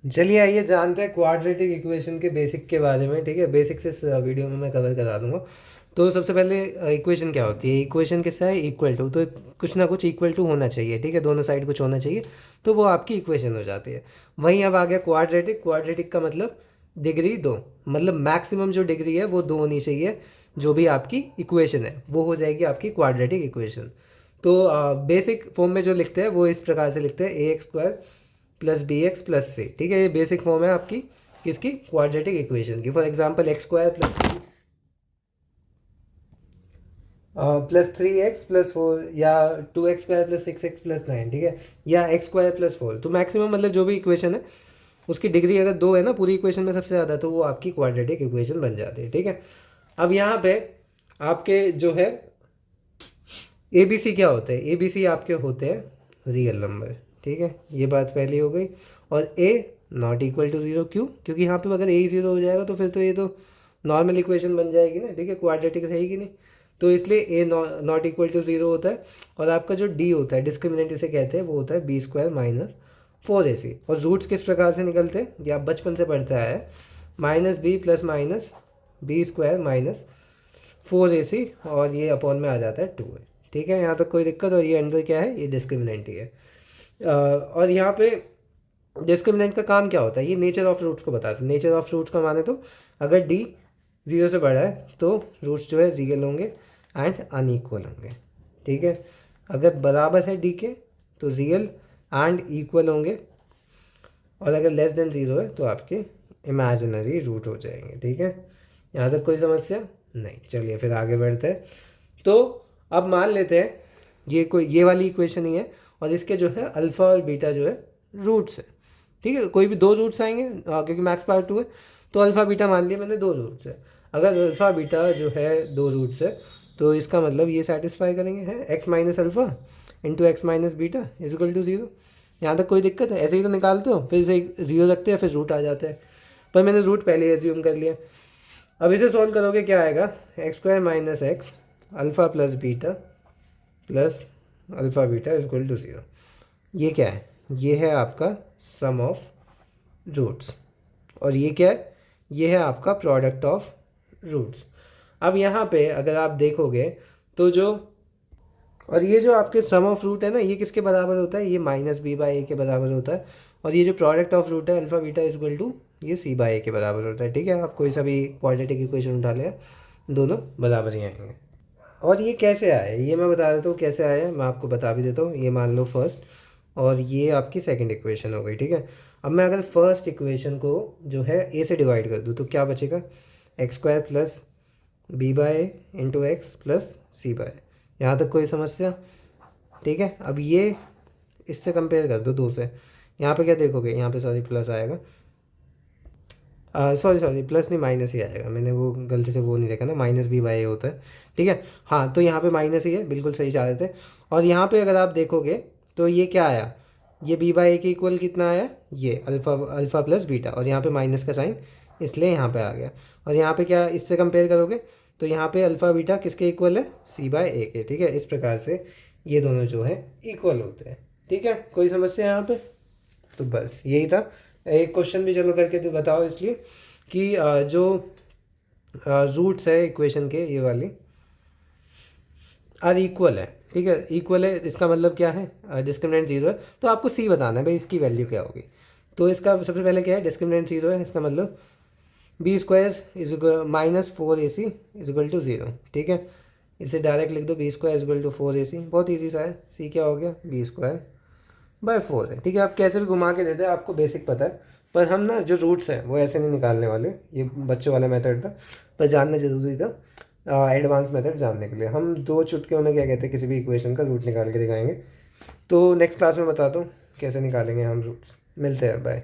चलिए आइए जानते हैं क्वाड्रेटिक इक्वेशन के बेसिक के बारे में। ठीक है, बेसिक्स इस वीडियो में मैं कवर करा दूंगा। तो सबसे पहले इक्वेशन क्या होती है? इक्वेशन किससा है? Equal to. तो कुछ ना कुछ इक्वल टू होना चाहिए। ठीक है, दोनों साइड कुछ होना चाहिए तो वो आपकी इक्वेशन हो जाती है। वहीं अब आ गया क्वाड्रेटिक। क्वाड्रेटिक का मतलब डिग्री दो, मतलब मैक्सिमम जो डिग्री है वो दो होनी चाहिए। जो भी आपकी इक्वेशन है वो हो जाएगी आपकी क्वाड्रेटिक इक्वेशन। तो बेसिक फॉर्म में जो लिखते हैं वो इस प्रकार से लिखते हैं: A X square plus B X plus C. ठीक है, ये बेसिक फॉर्म है आपकी किसकी? क्वाड्रेटिक इक्वेशन की। For example X square plus three X plus four, या two X square plus six X plus nine. ठीक है, या एक्स स्क्वायर प्लस फोर। तो मैक्सिमम मतलब जो भी इक्वेशन है उसकी डिग्री अगर दो है ना पूरी इक्वेशन में सबसे ज़्यादा, तो वो आपकी क्वाड्रेटिक इक्वेशन बन जाती है। ठीक है, अब यहाँ पे आपके जो है ए बी सी क्या होते हैं? ए बी सी आपके होते हैं रियल नंबर। ठीक है, ये बात पहली हो गई। और ए नॉट इक्वल टू ज़ीरो। क्यों? क्योंकि यहाँ पे अगर ए ज़ीरो हो जाएगा तो फिर तो ये तो नॉर्मल इक्वेशन बन जाएगी ना। ठीक है, क्वाड्रेटिक रहेगी नहीं। तो इसलिए ए नॉट इक्वल टू ज़ीरो होता है। और आपका जो डी होता है, डिस्क्रिमिनेंट इसे कहते हैं, वो होता है B square minus four A C. और रूट्स किस प्रकार से निकलते हैं ये आप बचपन से पढ़ते आए हैं: minus B plus minus B square minus four A C, और ये अपॉन में आ जाता है टू है। ठीक है, यहाँ तक कोई दिक्कत? और ये अंदर क्या है? ये डिस्क्रिमिनेंट ही है। और यहाँ पे डिस्क्रिमिनेंट का काम क्या होता है? ये नेचर ऑफ रूट्स को बताता है। नेचर ऑफ रूट्स का माने तो अगर डी ज़ीरो से बड़ा है तो रूट्स जो है रियल होंगे एंड अनइक्वल होंगे। ठीक है, अगर बराबर है डी के तो रियल एंड इक्वल होंगे, और अगर लेस देन ज़ीरो है तो आपके इमेजिनरी रूट हो जाएंगे। ठीक है, यहाँ तक कोई समस्या नहीं? चलिए फिर आगे बढ़ते हैं। तो अब मान लेते हैं ये वाली इक्वेशन ही है, और इसके जो है अल्फ़ा और बीटा जो है रूट्स है। ठीक है, कोई भी दो रूट्स आएंगे क्योंकि मैक्स पावर टू है, तो अल्फ़ा बीटा मान लिया मैंने दो रूट्स है। अगर अल्फ़ा बीटा जो है दो रूट्स है तो इसका मतलब ये सेटिस्फाई करेंगे है x minus alpha into x minus beta is equal to zero. यहाँ तक कोई दिक्कत है? ऐसे ही तो निकालते हो, फिर से ज़ीरो रखते हैं फिर रूट आ जाता है, पर मैंने रूट पहले ही एज्यूम कर लिया। अब इसे सॉल्व करोगे क्या आएगा? X square minus x alpha plus beta plus alpha beta is equal to zero. ये क्या है? ये है आपका सम ऑफ रूट्स। और ये क्या है? ये है आपका प्रोडक्ट ऑफ रूट्स। अब यहाँ पे अगर आप देखोगे तो जो, और ये जो आपके सम ऑफ रूट है ना, ये किसके बराबर होता है? ये माइनस बी बाई ए के बराबर होता है। और ये जो प्रोडक्ट ऑफ रूट है अल्फ़ा बीटा इजक्वल टू, ये सी बाई ए के बराबर होता है। ठीक है, आप कोई सा भी क्वाड्रेटिक इक्वेशन उठा लें, दोनों बराबर ही आएंगे। और ये कैसे आया है ये मैं बता देता हूँ। कैसे आया है मैं आपको बता भी देता हूँ। ये मान लो फर्स्ट, और ये आपकी सेकंड इक्वेशन हो गई। ठीक है, अब मैं अगर फर्स्ट इक्वेशन को जो है ए से डिवाइड कर दूँ तो क्या बचेगा? X square plus b by into x plus c by. यहाँ तक कोई समस्या? ठीक है, अब ये इससे कंपेयर कर दो दो से। यहाँ पे क्या देखोगे? यहाँ पे सॉरी प्लस आएगा, सॉरी सॉरी प्लस नहीं माइनस ही आएगा। मैंने वो गलती से वो नहीं देखा ना, माइनस बी बाई ए होता है। ठीक है, हाँ तो यहाँ पे माइनस ही है, बिल्कुल सही जा रहे थे। और यहाँ पे अगर आप देखोगे तो ये क्या आया? ये बी बाई ए के इक्वल कितना आया? ये अल्फ़ा अल्फ़ा प्लस बीटा, और यहाँ पे माइनस का साइन इसलिए यहाँ पे आ गया। और यहाँ पे क्या इससे कंपेयर करोगे तो यहाँ पे अल्फ़ा बीटा किसके इक्वल है? सी बाय ए के। ठीक है, इस प्रकार से ये दोनों जो है इक्वल होते हैं। ठीक है, कोई समस्या यहाँ पे? तो बस यही था। एक क्वेश्चन भी चलो करके तो बताओ, इसलिए कि जो रूट्स है इक्वेशन के ये वाली आर इक्वल है। ठीक है, इक्वल है इसका मतलब क्या है? डिस्क्रिमिनेंट जीरो है, तो आपको सी बताना है भाई इसकी वैल्यू क्या होगी। तो इसका सबसे पहले क्या है? डिस्क्रिमिनेंट जीरो है, इसका मतलब B square is minus four A C is equal to zero. ठीक है, इसे डायरेक्ट लिख दो, B square is equal to four A C. बहुत ईजी सा है। सी क्या हो गया? बी स्क्वायर बाय फोर है। ठीक है, आप कैसे भी घुमा के देते हैं, आपको बेसिक पता है। पर हम ना जो रूट्स हैं वो ऐसे नहीं निकालने वाले, ये बच्चों वाला मेथड था, पर जानना ज़रूरी था एडवांस मेथड जानने के लिए। हम दो चुटकियों में क्या कहते हैं किसी भी इक्वेशन का रूट निकाल के दिखाएंगे। तो नेक्स्ट क्लास में बताता हूँ कैसे निकालेंगे हम रूट्स। मिलते हैं, बाय।